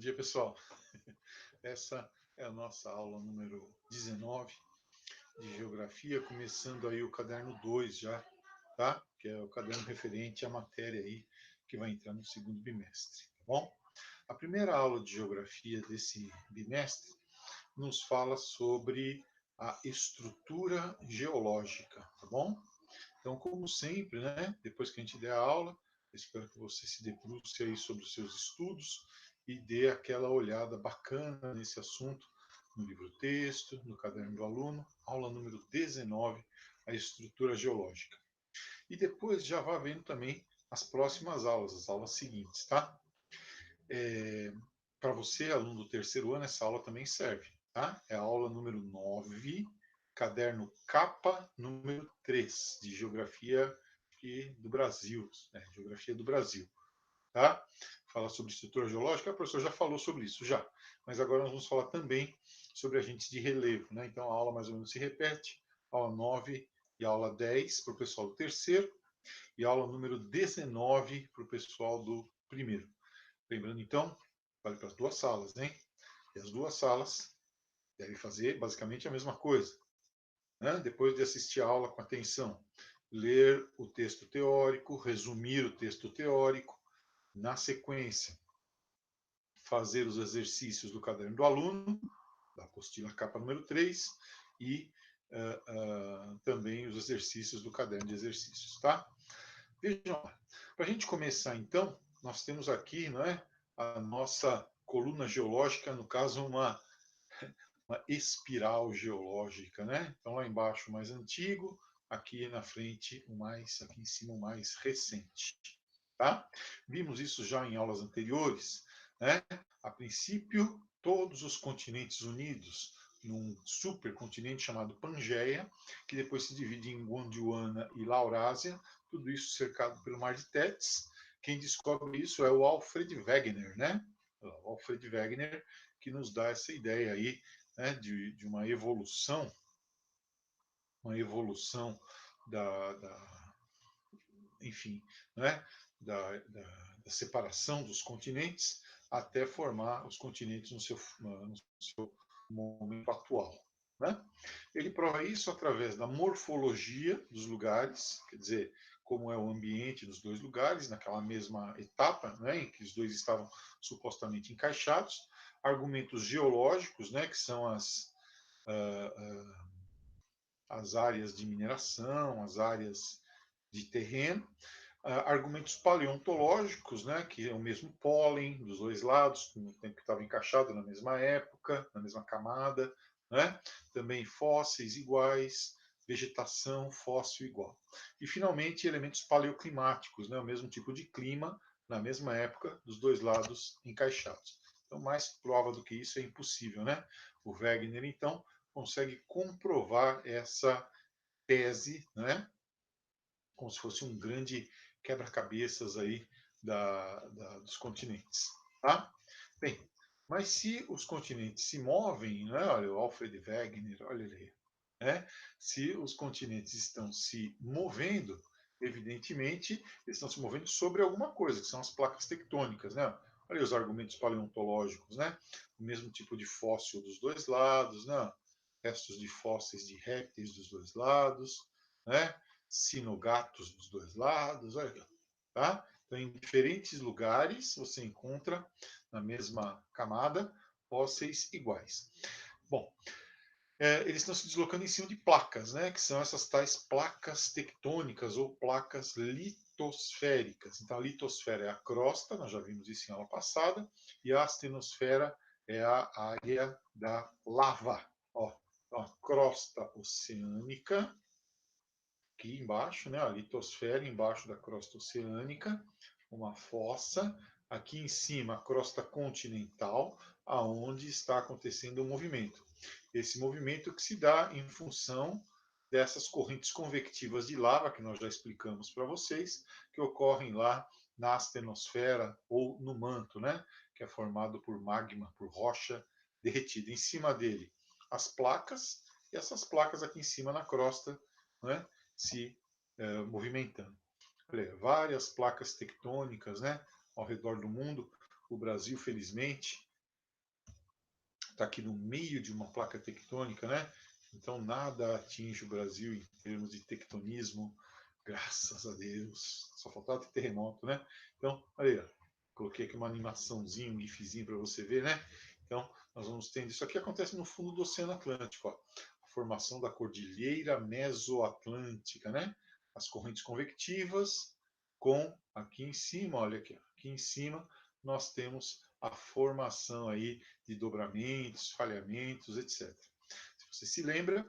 dia, pessoal. Essa é a nossa aula número 19 de Geografia, começando aí o caderno 2 já, tá? Que é o caderno referente à matéria aí que vai entrar no segundo bimestre, tá bom? A primeira aula de Geografia desse bimestre nos fala sobre a estrutura geológica, tá bom? Então, como sempre, né, depois que a gente der a aula, espero que você se debruce aí sobre os seus estudos e dê aquela olhada bacana nesse assunto no livro-texto, no caderno do aluno, aula número 19, a estrutura geológica. E depois já vá vendo também as próximas aulas, as aulas seguintes, tá? Para você, aluno do terceiro ano, essa aula também serve, tá? É a aula número 9, caderno capa número 3, de Geografia do Brasil, né? Geografia do Brasil, tá? Fala sobre estrutura geológica, o professor já falou sobre isso, já. Mas agora nós vamos falar também sobre agentes de relevo, né? Então a aula mais ou menos se repete, aula 9 e aula 10 para o pessoal do terceiro, e aula número 19 para o pessoal do primeiro. Lembrando, então, vale para as duas salas, né? E as duas salas devem fazer basicamente a mesma coisa, né? Depois de assistir a aula com atenção, ler o texto teórico, resumir o texto teórico, na sequência, fazer os exercícios do caderno do aluno, da apostila capa número 3, e também os exercícios do caderno de exercícios, tá? Vejam lá. Para a gente começar, então, nós temos aqui, não é, a nossa coluna geológica, no caso, uma espiral geológica, né? Então, lá embaixo, o mais antigo, aqui na frente, aqui em cima, o mais recente, tá? Vimos isso já em aulas anteriores, né? A princípio, todos os continentes unidos num supercontinente chamado Pangeia, que depois se divide em Gondwana e Laurásia, tudo isso cercado pelo Mar de Tétis. Quem descobre isso é o Alfred Wegener, né? O Alfred Wegener, que nos dá essa ideia aí, né, de uma evolução da enfim, né, da separação dos continentes até formar os continentes no seu momento atual. Né? Ele prova isso através da morfologia dos lugares, quer dizer, como é o ambiente dos dois lugares, naquela mesma etapa, né, em que os dois estavam supostamente encaixados, argumentos geológicos, né, que são as áreas de mineração, as áreas de terreno, argumentos paleontológicos, né, que é o mesmo pólen dos dois lados, no tempo que estava encaixado na mesma época, na mesma camada, né, também fósseis iguais, vegetação fóssil igual. E, finalmente, elementos paleoclimáticos, né, o mesmo tipo de clima, na mesma época, dos dois lados encaixados. Então, mais prova do que isso é impossível, né? O Wegener, então, consegue comprovar essa tese, né? Como se fosse um grande quebra-cabeças aí dos continentes. Tá? Bem, mas se os continentes se movem, né? Olha o Alfred Wegener, olha ele, né? Se os continentes estão se movendo, evidentemente, eles estão se movendo sobre alguma coisa, que são as placas tectônicas, né? Olha os argumentos paleontológicos, né? O mesmo tipo de fóssil dos dois lados, né? Restos de fósseis de répteis dos dois lados, né? Sinogatos dos dois lados, olha aqui, tá? Então, em diferentes lugares você encontra na mesma camada fósseis iguais. Bom, eles estão se deslocando em cima de placas, né? Que são essas tais placas tectônicas ou placas litosféricas. Então, a litosfera é a crosta, nós já vimos isso em aula passada, e a astenosfera é a área da lava. Ó, então, a crosta oceânica, aqui embaixo, né, a litosfera embaixo da crosta oceânica, uma fossa, aqui em cima a crosta continental, aonde está acontecendo o movimento. Esse movimento que se dá em função dessas correntes convectivas de lava que nós já explicamos para vocês, que ocorrem lá na astenosfera ou no manto, né, que é formado por magma, por rocha derretida. Em cima dele, as placas, e essas placas aqui em cima na crosta, né, se movimentando. Olha, várias placas tectônicas, né, ao redor do mundo. O Brasil, felizmente, está aqui no meio de uma placa tectônica, né? Então nada atinge o Brasil em termos de tectonismo, graças a Deus. Só faltava ter terremoto, né? Então, olha aí, coloquei aqui uma animaçãozinha, um gifzinho para você ver, né? Então, nós vamos tendo isso aqui acontece no fundo do Oceano Atlântico, ó. A formação da Cordilheira Mesoatlântica, né? As correntes convectivas com aqui em cima, olha aqui, aqui em cima nós temos a formação aí de dobramentos, falhamentos, etc. Se você se lembra,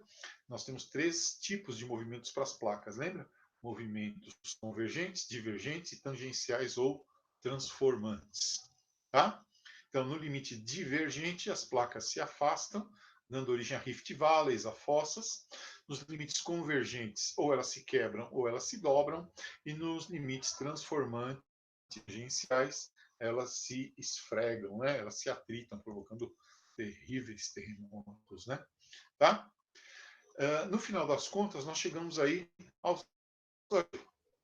nós temos 3 tipos de movimentos para as placas, lembra? Movimentos convergentes, divergentes, tangenciais ou transformantes, tá? Então, no limite divergente, as placas se afastam, dando origem a rift valleys, a fossas. Nos limites convergentes, ou elas se quebram ou elas se dobram. E nos limites transformantes, tangenciais, elas se esfregam, né? Elas se atritam, provocando terríveis terremotos, né? Tá? No final das contas, nós chegamos aí aos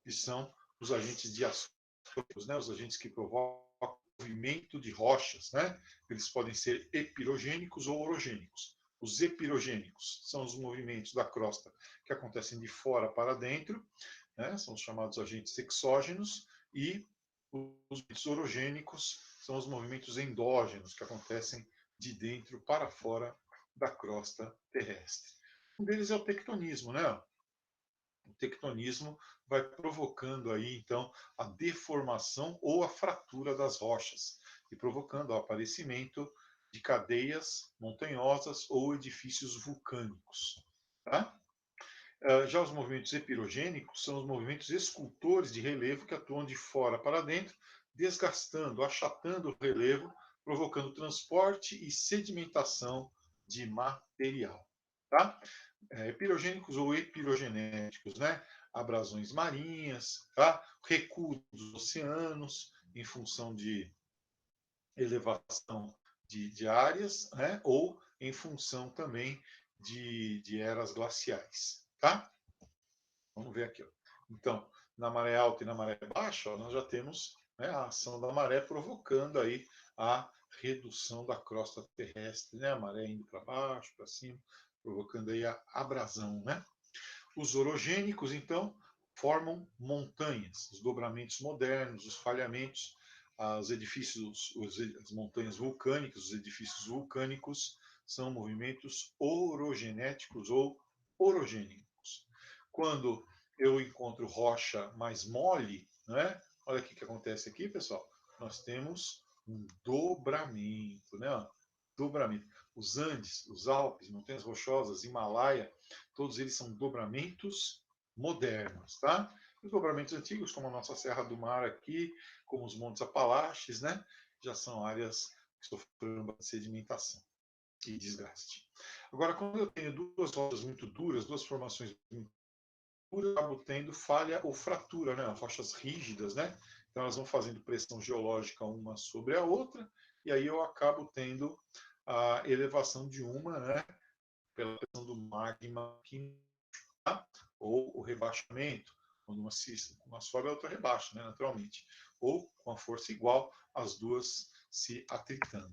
que são os agentes diastróficos, né? Os agentes que provocam movimento de rochas, né? Eles podem ser epirogênicos ou orogênicos. Os epirogênicos são os movimentos da crosta que acontecem de fora para dentro, né? São os chamados agentes exógenos, e os orogênicos são os movimentos endógenos que acontecem de dentro para fora da crosta terrestre. Um deles é o tectonismo, né? O tectonismo vai provocando aí então a deformação ou a fratura das rochas e provocando o aparecimento de cadeias montanhosas ou edifícios vulcânicos, tá? Já os movimentos epirogênicos são os movimentos escultores de relevo que atuam de fora para dentro, desgastando, achatando o relevo, provocando transporte e sedimentação de material, tá? Epirogênicos ou epirogenéticos, né? Abrasões marinhas, tá? Recuo dos oceanos em função de elevação de áreas, né? Ou em função também de eras glaciais, tá? Vamos ver aqui. Ó. Então, na maré alta e na maré baixa, ó, nós já temos, né, a ação da maré provocando aí a redução da crosta terrestre, né? A maré indo para baixo, para cima, provocando aí a abrasão, né? Os orogênicos, então, formam montanhas, os dobramentos modernos, os falhamentos, os edifícios, as montanhas vulcânicas, os edifícios vulcânicos são movimentos orogenéticos ou orogênicos. Quando eu encontro rocha mais mole, né? Olha o que acontece aqui, pessoal. Nós temos um dobramento, né? Dobramento. Os Andes, os Alpes, Montanhas Rochosas, Himalaia, todos eles são dobramentos modernos, tá? Os dobramentos antigos, como a nossa Serra do Mar aqui, como os Montes Apalaches, né? Já são áreas que sofreram sedimentação e desgaste. Agora, quando eu tenho duas rochas muito duras, duas formações muito duras, eu acabo tendo falha ou fratura, né? Rochas rígidas, né? Então elas vão fazendo pressão geológica uma sobre a outra, e aí eu acabo tendo a elevação de uma, né? Pela pressão do magma ou o rebaixamento, quando uma sobe a outra rebaixa, né, naturalmente, ou com a força igual, as duas se atritando.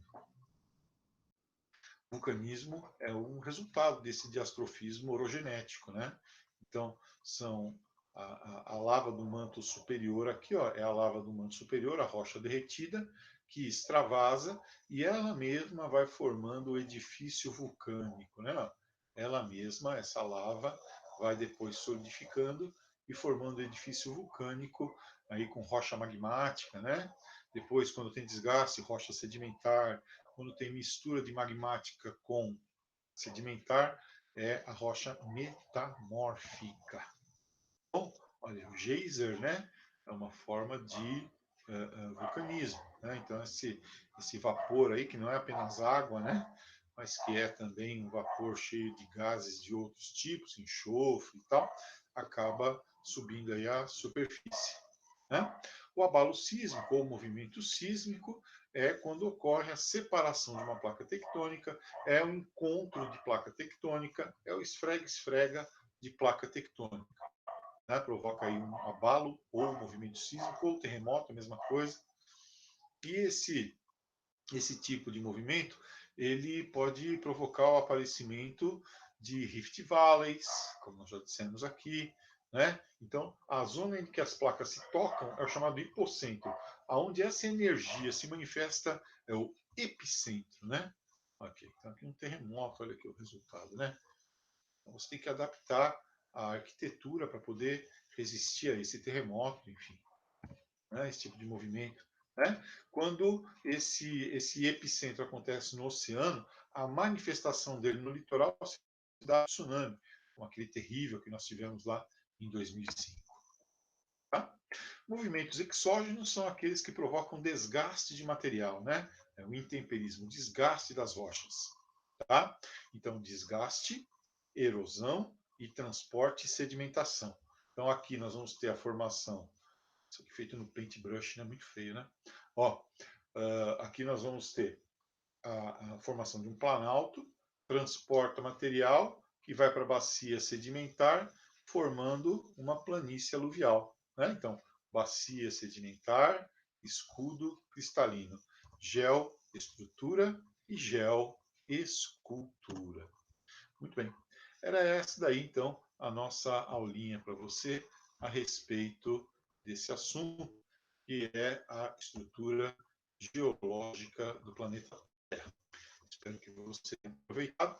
O vulcanismo é um resultado desse diastrofismo orogenético, né? Então, são a lava do manto superior aqui, ó, é a lava do manto superior, a rocha derretida, que extravasa e ela mesma vai formando o edifício vulcânico, né? Ela mesma, essa lava, vai depois solidificando e formando o edifício vulcânico aí com rocha magmática, né? Depois, quando tem desgaste, rocha sedimentar, quando tem mistura de magmática com sedimentar, é a rocha metamórfica. Bom, olha, o geyser, né, é uma forma de vulcanismo, né? Então esse vapor aí que não é apenas água, né, mas que é também um vapor cheio de gases de outros tipos, enxofre e tal, acaba subindo aí à superfície, né? O abalo sísmico ou movimento sísmico é quando ocorre a separação de uma placa tectônica, é o encontro de placa tectônica, é o esfrega-esfrega de placa tectônica. Né? Provoca aí um abalo ou movimento sísmico ou terremoto, a mesma coisa. E esse tipo de movimento ele pode provocar o aparecimento de rift valleys, como nós já dissemos aqui, né? Então, a zona em que as placas se tocam é o chamado hipocentro, aonde essa energia se manifesta é o epicentro, né? Ok, então aqui um terremoto, olha aqui o resultado, né? Então, você tem que adaptar a arquitetura para poder resistir a esse terremoto, enfim, né? Esse tipo de movimento. Né? Quando esse epicentro acontece no oceano, a manifestação dele no litoral se dá tsunami, como aquele terrível que nós tivemos lá em 2005. Tá? Movimentos exógenos são aqueles que provocam desgaste de material, né? É o intemperismo, desgaste das rochas. Tá? Então, desgaste, erosão e transporte e sedimentação. Então, aqui nós vamos ter a formação. Isso aqui feito no paintbrush, né? Muito feio, né? Ó, aqui nós vamos ter a formação de um planalto, transporta material que vai para a bacia sedimentar, formando uma planície aluvial. Né? Então, bacia sedimentar, escudo cristalino, geoestrutura e geoescultura. Muito bem. Era essa daí, então, a nossa aulinha para você a respeito desse assunto, que é a estrutura geológica do planeta Terra. Espero que você tenha aproveitado.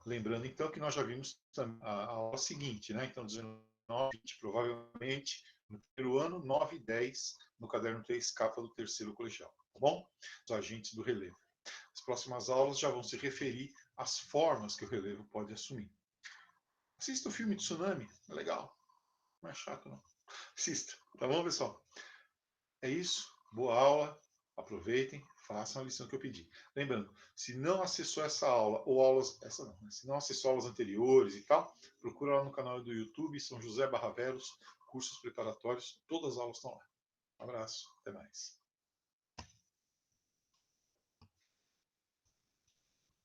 Lembrando, então, que nós já vimos a aula seguinte, né? Então, 19, 20, provavelmente, no primeiro ano, 9 e 10 no caderno 3 capa do terceiro colegial, tá bom? Os agentes do relevo. As próximas aulas já vão se referir às formas que o relevo pode assumir. Assista o filme Tsunami, é legal. Não é chato, não. Assista, tá bom, pessoal? É isso. Boa aula. Aproveitem, façam a lição que eu pedi. Lembrando, se não acessou essa aula, ou aulas, essa não, né? Se não acessou aulas anteriores e tal, procura lá no canal do YouTube, São José Barravelos, cursos preparatórios, todas as aulas estão lá. Um abraço, até mais.